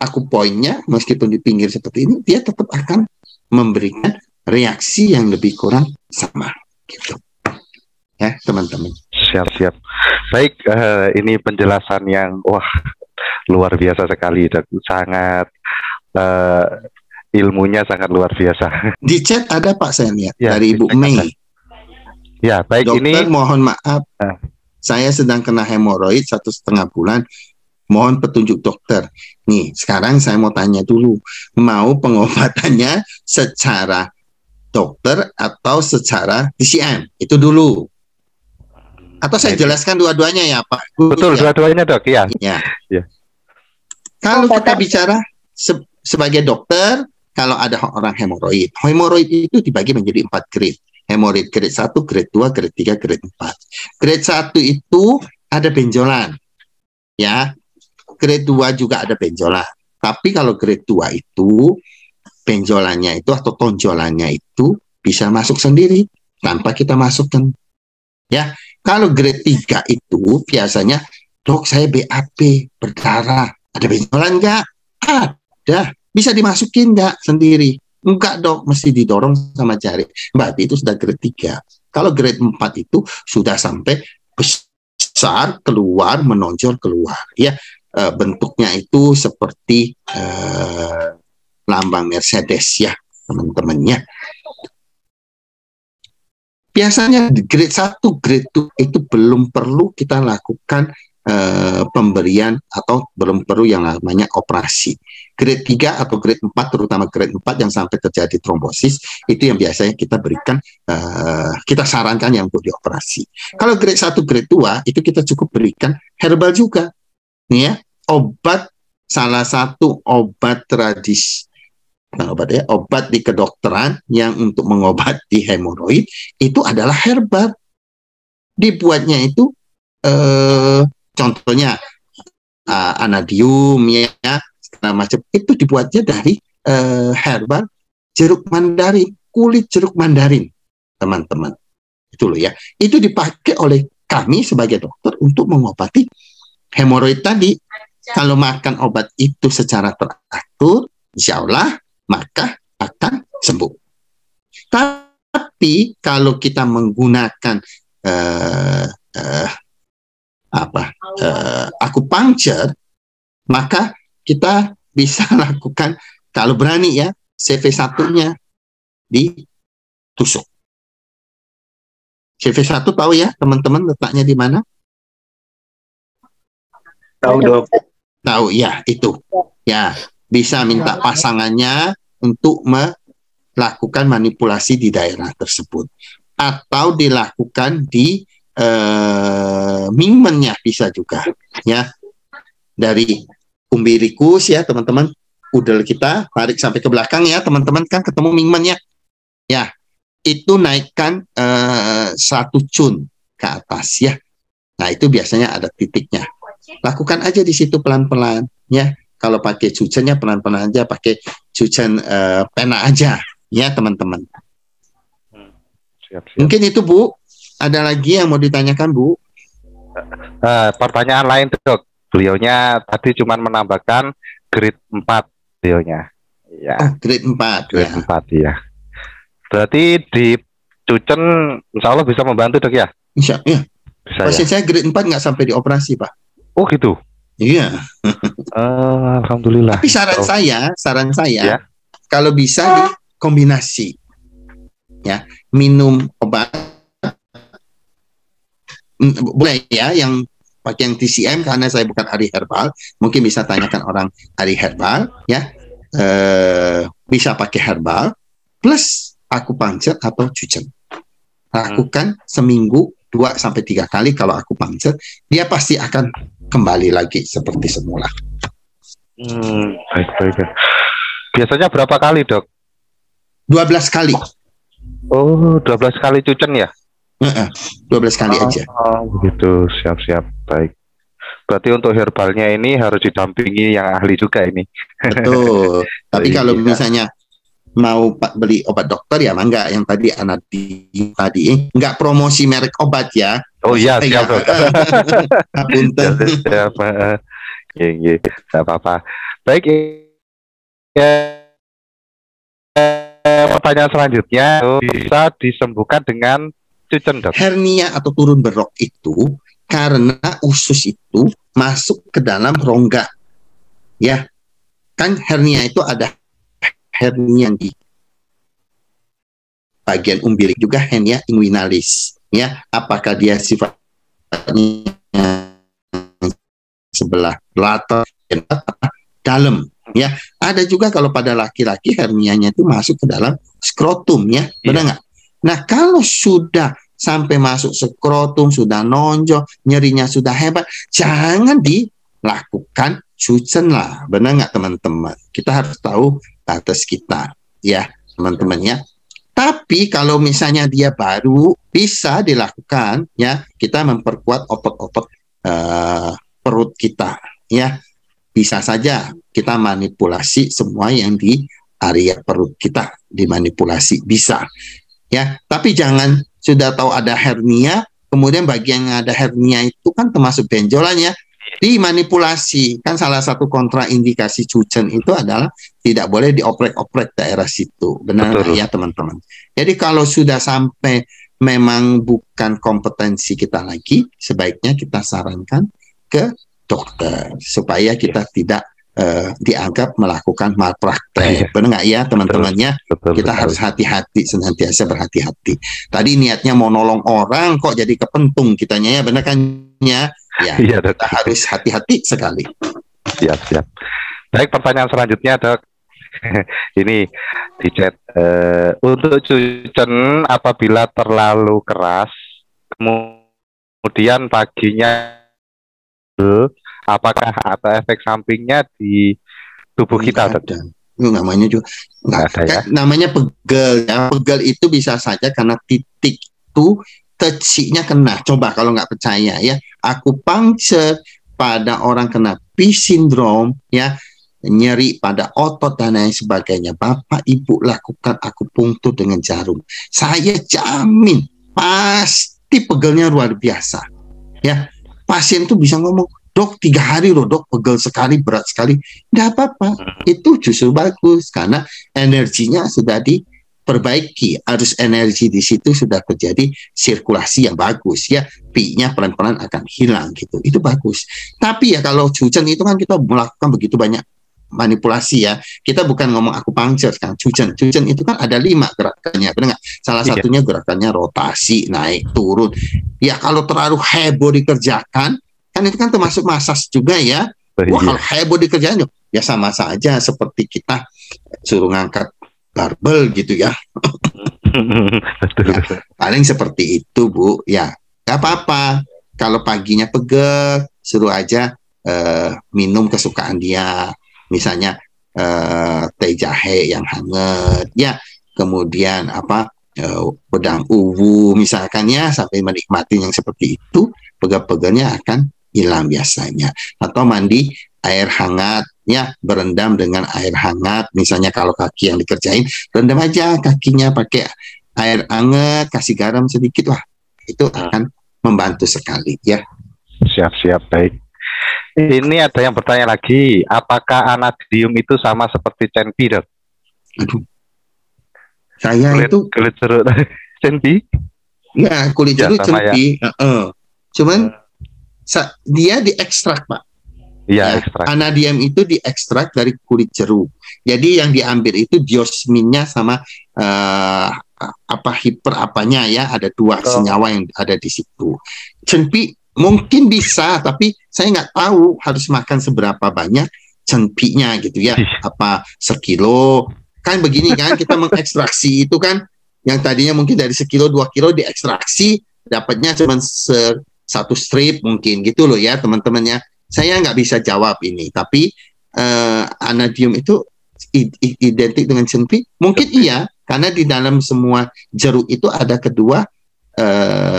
akupoinnya, meskipun di pinggir seperti ini, dia tetap akan memberikan reaksi yang lebih kurang sama, gitu. Ya teman-teman. Siap-siap. Baik, ini penjelasan yang luar biasa sekali, sangat ilmunya sangat luar biasa. Di chat ada Pak, saya lihat ya, dari Ibu Mei. Ya baik. Dokter, ini mohon maaf, saya sedang kena hemoroid 1,5 bulan. Mohon petunjuk dokter. Nih sekarang saya mau tanya dulu, mau pengobatannya secara dokter atau secara TCM? Itu dulu. Atau saya jelaskan dua-duanya ya Pak? Betul, dua-duanya dok, ya. Kalau kita bicara sebagai dokter, kalau ada orang hemoroid itu dibagi menjadi 4 grade. Hemoroid grade 1, grade 2, grade 3, grade 4. Grade 1 itu ada benjolan. Ya. Grade 2 juga ada benjolan. Tapi kalau grade 2 itu benjolannya itu atau tonjolannya itu bisa masuk sendiri tanpa kita masukkan. Ya. Kalau grade 3 itu biasanya, dok saya BAP, berdarah, ada benjolan nggak? Ada, bisa dimasukin nggak sendiri? Enggak dok, mesti didorong sama jari. Berarti itu sudah grade 3. Kalau grade 4 itu sudah sampai besar, keluar, menonjol keluar. Ya, bentuknya itu seperti lambang Mercedes ya teman-temannya. Biasanya di grade 1, grade 2 itu belum perlu kita lakukan pemberian atau belum perlu yang namanya operasi. Grade 3 atau grade 4, terutama grade 4 yang sampai terjadi trombosis, itu yang biasanya kita berikan, kita sarankan yang untuk dioperasi. Kalau grade 1, grade 2, itu kita cukup berikan herbal juga. Nih ya, obat, salah satu obat tradisi, obat di kedokteran yang untuk mengobati hemoroid, itu adalah herbal. Dibuatnya itu, contohnya, anadium, ya, macam itu dibuatnya dari herbal jeruk mandarin, kulit jeruk mandarin, teman-teman. Itu loh ya. Itu dipakai oleh kami sebagai dokter untuk mengobati hemoroid tadi. Kalau makan obat itu secara teratur, insya Allah maka akan sembuh. Tapi kalau kita menggunakan akupunctur, maka kita bisa lakukan, kalau berani ya, CV1-nya ditusuk. CV1 tahu ya teman-teman letaknya di mana? Tahu dok. Tahu ya, itu. Ya, bisa minta pasangannya untuk melakukan manipulasi di daerah tersebut. Atau dilakukan di mingmennya bisa juga. Ya, dari umbilikus ya teman-teman, udel kita tarik sampai ke belakang ya teman-teman, kan ketemu mingmennya ya, itu naikkan 1 cun ke atas ya. Nah itu biasanya ada titiknya, lakukan aja di situ pelan-pelan ya. Kalau pakai cucennya pelan-pelan aja, pakai cucen pena aja ya teman-teman. Siap. Mungkin itu Bu, ada lagi yang mau ditanyakan Bu? Pertanyaan lain dok, beliaunya tadi cuma menambahkan grade 4 beliaunya. Ya. Oh, grade 4. Grade ya. 4 ya. Berarti di cucen insya Allah bisa membantu dok ya? Insya Allah. Ya. Bisa, pasien ya? saya grade 4 nggak sampai dioperasi Pak. Oh gitu? Iya. Alhamdulillah. Tapi saran saya, ya, kalau bisa dikombinasi. Ya, minum obat boleh ya, yang pakai yang TCM, karena saya bukan ahli herbal, mungkin bisa tanyakan orang ahli herbal ya. Bisa pakai herbal plus akupunctur atau cucen. Lakukan seminggu 2-3 kali. Kalau akupunctur, dia pasti akan kembali lagi seperti semula. Baik. Biasanya berapa kali dok? 12 kali. Oh, 12 kali cucen ya? 12 kali aja. Oh, begitu. Siap. Baik. Berarti untuk herbalnya ini harus didampingi yang ahli juga ini. Betul. Tapi kalau Iya. misalnya mau beli obat dokter ya mangga, yang tadi tadi nggak promosi merek obat ya. Oh iya, siap dok. Punten. Siap. Iya, tidak apa-apa. Baik. Pertanyaan selanjutnya, bisa disembuhkan dengan cucen dok? Hernia atau turun berok itu karena usus itu masuk ke dalam rongga. Ya. Kan hernia itu ada hernia di bagian umbilik juga, hernia inguinalis. Ya, apakah dia sifatnya sebelah belakang dalam? Ya, ada juga kalau pada laki-laki hernianya itu masuk ke dalam skrotum ya, benar nggak? Nah, kalau sudah sampai masuk skrotum, sudah nonjol, nyerinya sudah hebat, jangan dilakukan cucen lah, benar nggak teman-teman? Kita harus tahu batas kita, ya teman-teman ya. Tapi kalau misalnya dia baru, bisa dilakukan ya, kita memperkuat otot-otot perut kita, ya. Bisa saja kita manipulasi semua yang di area perut kita, dimanipulasi bisa. Ya, tapi jangan sudah tahu ada hernia, kemudian bagian yang ada hernia itu kan termasuk benjolannya, dimanipulasi. Kan salah satu kontraindikasi cucen itu adalah tidak boleh dioprek-oprek daerah situ. Benar ya teman-teman? Jadi kalau sudah sampai memang bukan kompetensi kita lagi, sebaiknya kita sarankan ke dokter supaya kita tidak dianggap melakukan malpraktek. Benar nggak ya teman-temannya? Kita harus hati-hati, senantiasa berhati-hati. Tadi niatnya mau nolong orang kok jadi kepentung kitanya ya, benar kan ya? Ya, Iya, Dok. kita harus hati-hati sekali. Siap, siap. Baik, pertanyaan selanjutnya, Dok. Ini di chat. Untuk cucen apabila terlalu keras, kemudian paginya, apakah ada efek sampingnya di tubuh kita, Dok? Ada. Itu namanya juga Nggak ada ya? namanya pegel ya. Pegel itu bisa saja karena titik itu touch-nya kena. Coba kalau nggak percaya ya, aku puncture pada orang kena P syndrome ya, nyeri pada otot dan lain sebagainya. Bapak Ibu lakukan akupunktur dengan jarum. Saya jamin pasti pegelnya luar biasa. Ya, pasien tuh bisa ngomong, "Dok, 3 hari loh dok, pegel sekali, berat sekali." Nggak apa-apa, itu justru bagus karena energinya sudah diperbaiki, arus energi di situ sudah terjadi sirkulasi yang bagus ya, P-nya pelan-pelan akan hilang gitu, itu bagus. Tapi ya kalau cucen itu kan kita melakukan begitu banyak manipulasi ya, kita bukan ngomong akupunktur kan, cucen itu kan ada 5 gerakannya, benar nggak? Salah satunya gerakannya rotasi, naik turun. Ya kalau terlalu heboh dikerjakan, kan itu kan termasuk masas juga ya. Wah, kalau heboh dikerjain ya sama saja seperti kita suruh ngangkat barbel gitu ya. Ya, paling seperti itu Bu. Ya, gak apa-apa. Kalau paginya pegel, suruh aja minum kesukaan dia. Misalnya teh jahe yang hangat, ya. Kemudian pedang uwu misalkan ya, sampai menikmati yang seperti itu, pegel-pegelnya akan hilang biasanya. Atau mandi air hangat ya, berendam dengan air hangat. Misalnya kalau kaki yang dikerjain, rendam aja kakinya pakai air hangat, kasih garam sedikit, wah itu akan membantu sekali ya. Siap-siap, baik. Ini ada yang bertanya lagi, apakah anadium itu sama seperti cenpi, Dok? Aduh, saya kulit jeruk cenpi? Ya, kulit jeruk cenpi ya. Cuman dia diekstrak Pak. Iya, ya, ekstrak. Anadium itu diekstrak dari kulit jeruk. Jadi yang diambil itu diosminnya sama hiper apanya ya, ada 2 senyawa yang ada di situ. Cenpi mungkin bisa, tapi saya nggak tahu harus makan seberapa banyak cenpinya gitu ya. Apa sekilo? Kan begini kan, kita mengekstraksi itu kan, yang tadinya mungkin dari sekilo 2 kilo diekstraksi, dapatnya cuma 1 strip mungkin gitu loh ya teman-temannya. Saya nggak bisa jawab ini, tapi anadium itu identik dengan cenpi? Mungkin iya, karena di dalam semua jeruk itu ada kedua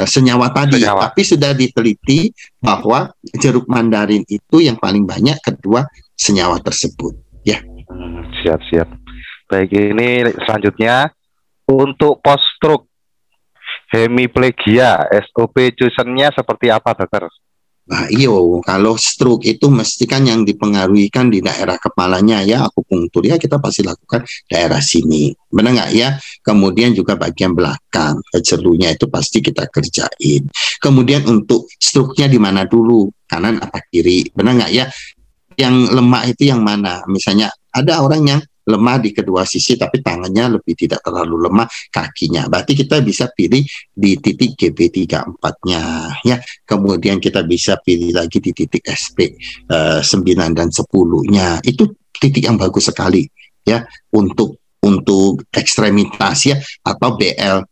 senyawa tadi, tapi sudah diteliti bahwa jeruk mandarin itu yang paling banyak kedua senyawa tersebut ya. Siap-siap. Baik, ini selanjutnya untuk post stroke hemiplegia, SOP cucennya seperti apa, Dokter? Nah, iyo, kalau stroke itu mesti kan yang dipengaruhi kan di daerah kepalanya ya, akupunktur ya kita pasti lakukan daerah sini, benar nggak ya? Kemudian juga bagian belakang, celunya itu pasti kita kerjain. Kemudian untuk stroke-nya di mana dulu, kanan apa kiri, benar nggak ya? Yang lemah itu yang mana? Misalnya ada orang yang lemah di kedua sisi tapi tangannya lebih tidak terlalu lemah, kakinya. Berarti kita bisa pilih di titik GB34-nya ya. Kemudian kita bisa pilih lagi di titik SP 9 dan 10-nya. Itu titik yang bagus sekali ya untuk ekstremitas ya, atau BL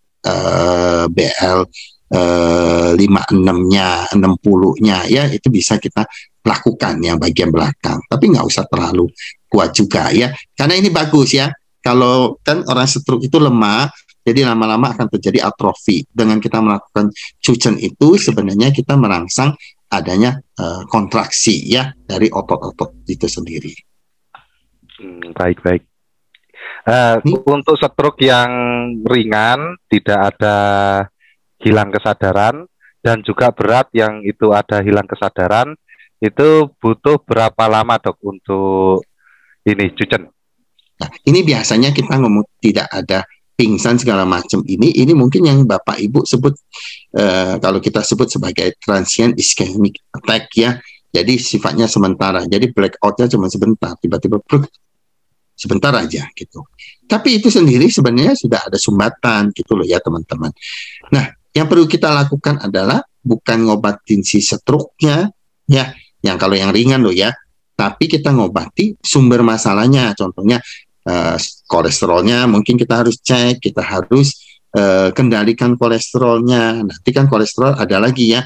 56-nya, 60-nya ya, itu bisa kita lakukan yang bagian belakang, tapi nggak usah terlalu kuat juga ya, karena ini bagus ya. Kalau kan orang stroke itu lemah, jadi lama-lama akan terjadi atrofi. Dengan kita melakukan cucen itu sebenarnya kita merangsang adanya kontraksi ya dari otot-otot itu sendiri. Baik-baik. Untuk stroke yang ringan, tidak ada hilang kesadaran, dan juga berat yang itu ada hilang kesadaran, itu butuh berapa lama, Dok, untuk ini cucen? Nah, ini biasanya kita ngomong tidak ada pingsan segala macam. Ini mungkin yang Bapak Ibu sebut kalau kita sebut sebagai transient ischemic attack ya. Jadi sifatnya sementara. Jadi blackoutnya cuma sebentar, tiba-tiba sebentar aja gitu. Tapi itu sendiri sebenarnya sudah ada sumbatan gitu loh ya teman-teman. Nah, yang perlu kita lakukan adalah bukan ngobatin si stroke-nya, ya, yang kalau yang ringan loh ya. Tapi kita ngobati sumber masalahnya, contohnya kolesterolnya mungkin kita harus cek, kita harus kendalikan kolesterolnya. Nanti kan kolesterol ada lagi ya,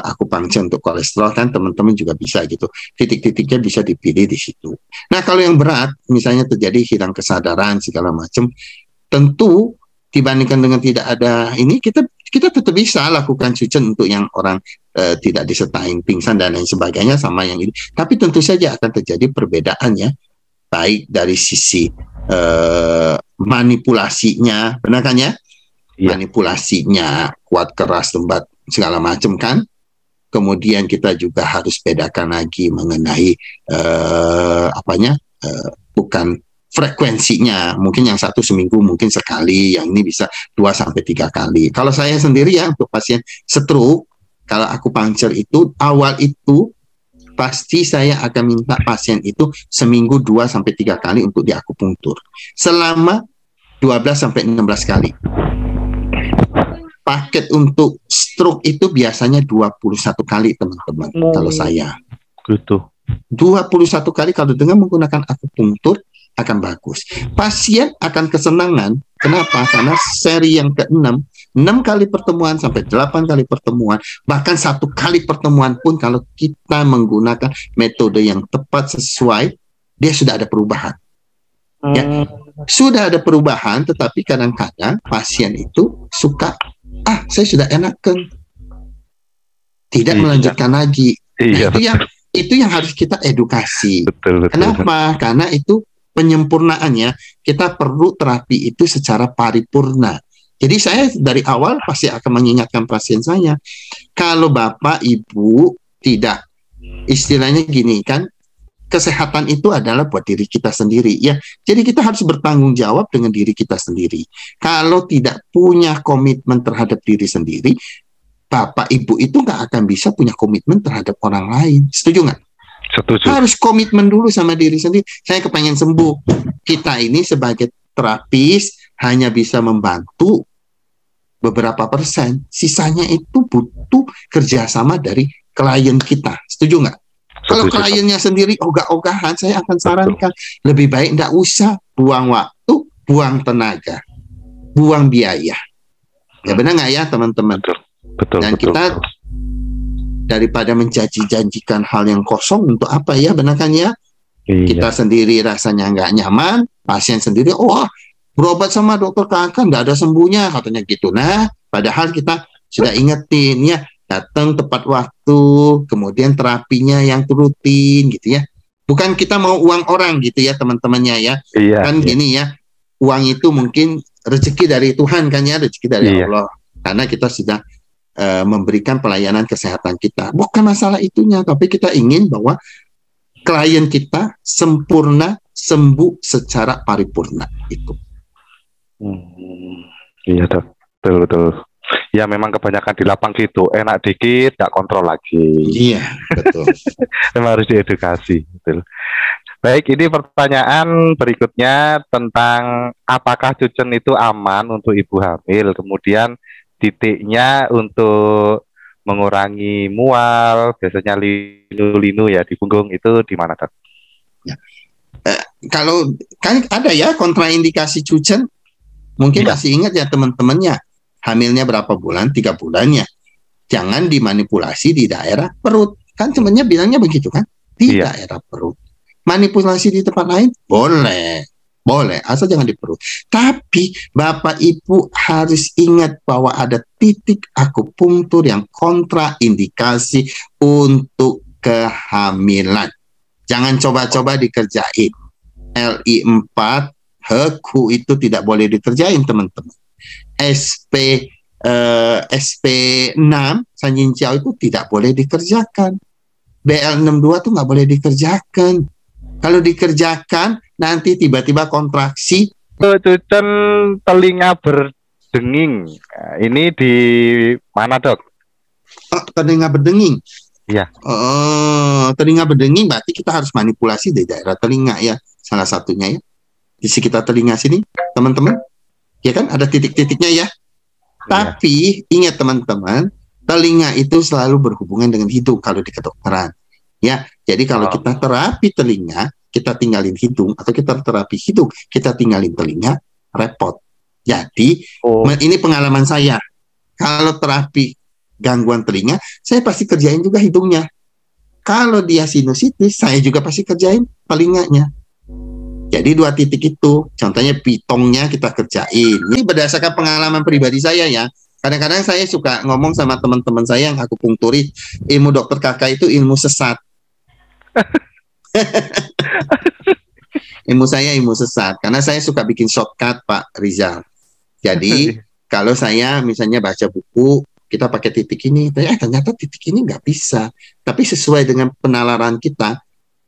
akupunktur untuk kolesterol kan teman-teman juga bisa gitu. Titik-titiknya bisa dipilih di situ. Nah kalau yang berat, misalnya terjadi hilang kesadaran segala macam, tentu dibandingkan dengan tidak ada ini, kita tetap bisa lakukan cucen untuk yang orang tidak disertai pingsan dan lain sebagainya sama yang ini. Tapi tentu saja akan terjadi perbedaan ya, baik dari sisi manipulasinya, benar kan ya? Iya. Manipulasinya kuat keras lembat segala macam kan. Kemudian kita juga harus bedakan lagi mengenai bukan frekuensinya, mungkin yang satu seminggu mungkin sekali, yang ini bisa 2-3 kali. Kalau saya sendiri ya untuk pasien stroke, kalau akupunktur itu awal itu pasti saya akan minta pasien itu seminggu 2-3 kali untuk diakupunktur selama 12-16 kali. Paket untuk stroke itu biasanya 21 kali teman-teman. Kalau saya gitu 21 kali kalau dengan menggunakan akupunktur akan bagus. Pasien akan kesenangan. Kenapa? Karena seri yang ke-6, 6 kali pertemuan sampai 8 kali pertemuan, bahkan 1 kali pertemuan pun kalau kita menggunakan metode yang tepat sesuai, dia sudah ada perubahan. Ya, sudah ada perubahan, tetapi kadang-kadang pasien itu suka, saya sudah enakan, tidak melanjutkan lagi. Nah, itu yang harus kita edukasi. Betul. Kenapa? Karena itu penyempurnaannya, kita perlu terapi itu secara paripurna. Jadi saya dari awal pasti akan mengingatkan pasien saya, kalau Bapak Ibu tidak, istilahnya gini kan, kesehatan itu adalah buat diri kita sendiri ya. Jadi kita harus bertanggung jawab dengan diri kita sendiri. Kalau tidak punya komitmen terhadap diri sendiri, Bapak Ibu itu nggak akan bisa punya komitmen terhadap orang lain. Setuju nggak? Setuju. Harus komitmen dulu sama diri sendiri. Saya kepengen sembuh. Kita ini sebagai terapis hanya bisa membantu beberapa persen. Sisanya itu butuh kerjasama dari klien kita. Setuju nggak? Kalau kliennya sendiri ogah-ogahan, saya akan sarankan lebih baik nggak usah buang waktu, buang tenaga, buang biaya. Ya benar nggak ya teman-teman? Betul. Dan kita daripada menjanji-janjikan hal yang kosong untuk apa ya, benar kan ya? Iya. Kita sendiri rasanya nggak nyaman, pasien sendiri, berobat sama dokter kakak nggak ada sembuhnya katanya gitu. Nah, padahal kita sudah ingetin ya, datang tepat waktu, kemudian terapinya yang rutin gitu ya. Bukan kita mau uang orang gitu ya teman-temannya ya. Iya, kan gini ya, uang itu mungkin rezeki dari Tuhan kan ya, rezeki dari Allah. Karena kita sudah memberikan pelayanan kesehatan kita. Bukan masalah itunya, tapi kita ingin bahwa klien kita sempurna, sembuh secara paripurna itu. Iya, betul. Ya memang kebanyakan di lapang gitu, enak dikit, nggak kontrol lagi. Iya, betul. Memang harus diedukasi, betul. Baik, ini pertanyaan berikutnya tentang apakah cucen itu aman untuk ibu hamil, kemudian titiknya untuk mengurangi mual, biasanya linu-linu ya di punggung, itu di mana, Dok? Ya. Kalau kan ada ya kontraindikasi cucen, mungkin masih ingat ya teman-temannya, hamilnya berapa bulan, 3 bulannya, jangan dimanipulasi di daerah perut, kan sebenarnya bilangnya begitu kan, di daerah perut. Manipulasi di tempat lain boleh, asal jangan di perut. Tapi Bapak Ibu harus ingat bahwa ada titik akupunktur yang kontraindikasi untuk kehamilan. Jangan coba-coba dikerjain. LI4, HEKU itu tidak boleh dikerjain teman-teman. SP6, Sanjin Ciao itu tidak boleh dikerjakan. BL62 itu nggak boleh dikerjakan. Kalau dikerjakan, nanti tiba-tiba kontraksi. Cucen telinga berdenging. Ini di mana, Dok? Telinga berdenging. Iya. Telinga berdenging berarti kita harus manipulasi di daerah telinga ya. Salah satunya ya. Di sekitar telinga sini, teman-teman. Ya kan, ada titik-titiknya ya. Tapi ingat teman-teman, Telinga itu selalu berhubungan dengan hidung kalau di kedokteran. Ya, jadi kalau kita terapi telinga, kita tinggalin hidung, atau kita terapi hidung, kita tinggalin telinga, repot. Jadi, ini pengalaman saya. Kalau terapi gangguan telinga, saya pasti kerjain juga hidungnya. Kalau dia sinusitis, saya juga pasti kerjain telinganya. Jadi 2 titik itu, contohnya pitongnya kita kerjain. Ini berdasarkan pengalaman pribadi saya ya. Kadang-kadang saya suka ngomong sama teman-teman saya yang aku pungturi, ilmu dokter kakak itu ilmu sesat. Ilmu saya ilmu sesat, karena saya suka bikin shortcut Pak Rizal. Jadi kalau saya misalnya baca buku, kita pakai titik ini, ternyata titik ini nggak bisa. Tapi sesuai dengan penalaran kita,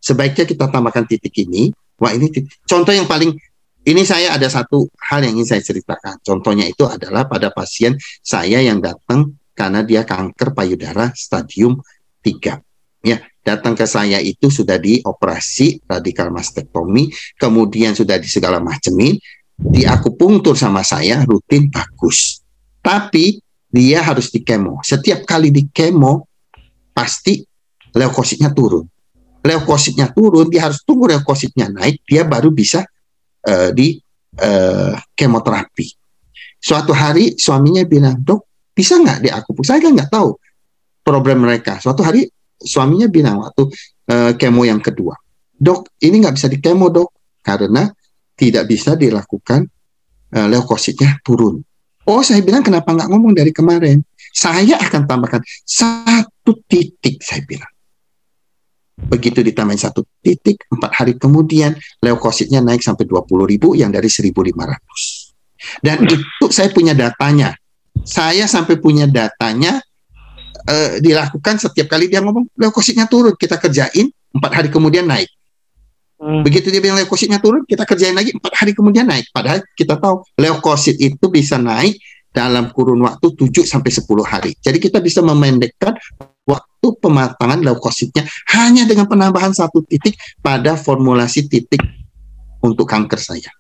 sebaiknya kita tambahkan titik ini. Wah ini contoh yang paling, ini saya ada satu hal yang ingin saya ceritakan. Contohnya itu adalah pada pasien saya yang datang karena dia kanker payudara stadium 3. Ya, datang ke saya itu sudah dioperasi radikal mastektomi, kemudian sudah di segala macemin, di akupunktur sama saya rutin bagus. Tapi dia harus di kemo. Setiap kali di kemo pasti leukositnya turun. Leukositnya turun, dia harus tunggu leukositnya naik, dia baru bisa di kemoterapi. Suatu hari suaminya bilang, dok, bisa nggak di akupunktur? Saya kan nggak tahu problem mereka. Suatu hari suaminya bilang waktu kemo yang kedua, dok, ini nggak bisa di kemo dok, karena tidak bisa dilakukan leukositnya turun. Oh, saya bilang kenapa nggak ngomong dari kemarin? Saya akan tambahkan 1 titik, saya bilang. Begitu ditambahin 1 titik, 4 hari kemudian leukositnya naik sampai 20.000 yang dari 1.500. Dan itu saya punya datanya. Saya sampai punya datanya, dilakukan setiap kali dia ngomong leukositnya turun, kita kerjain 4 hari kemudian naik. Begitu dia bilang leukositnya turun, kita kerjain lagi 4 hari kemudian naik. Padahal kita tahu leukosit itu bisa naik dalam kurun waktu 7 sampai 10 hari. Jadi kita bisa memendekkan waktu pematangan leukositnya hanya dengan penambahan 1 titik pada formulasi titik untuk kanker saya.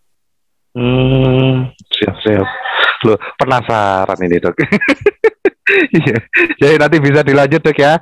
Siap-siap. Loh, penasaran ini dok. Iya. Jadi nanti bisa dilanjut dok ya.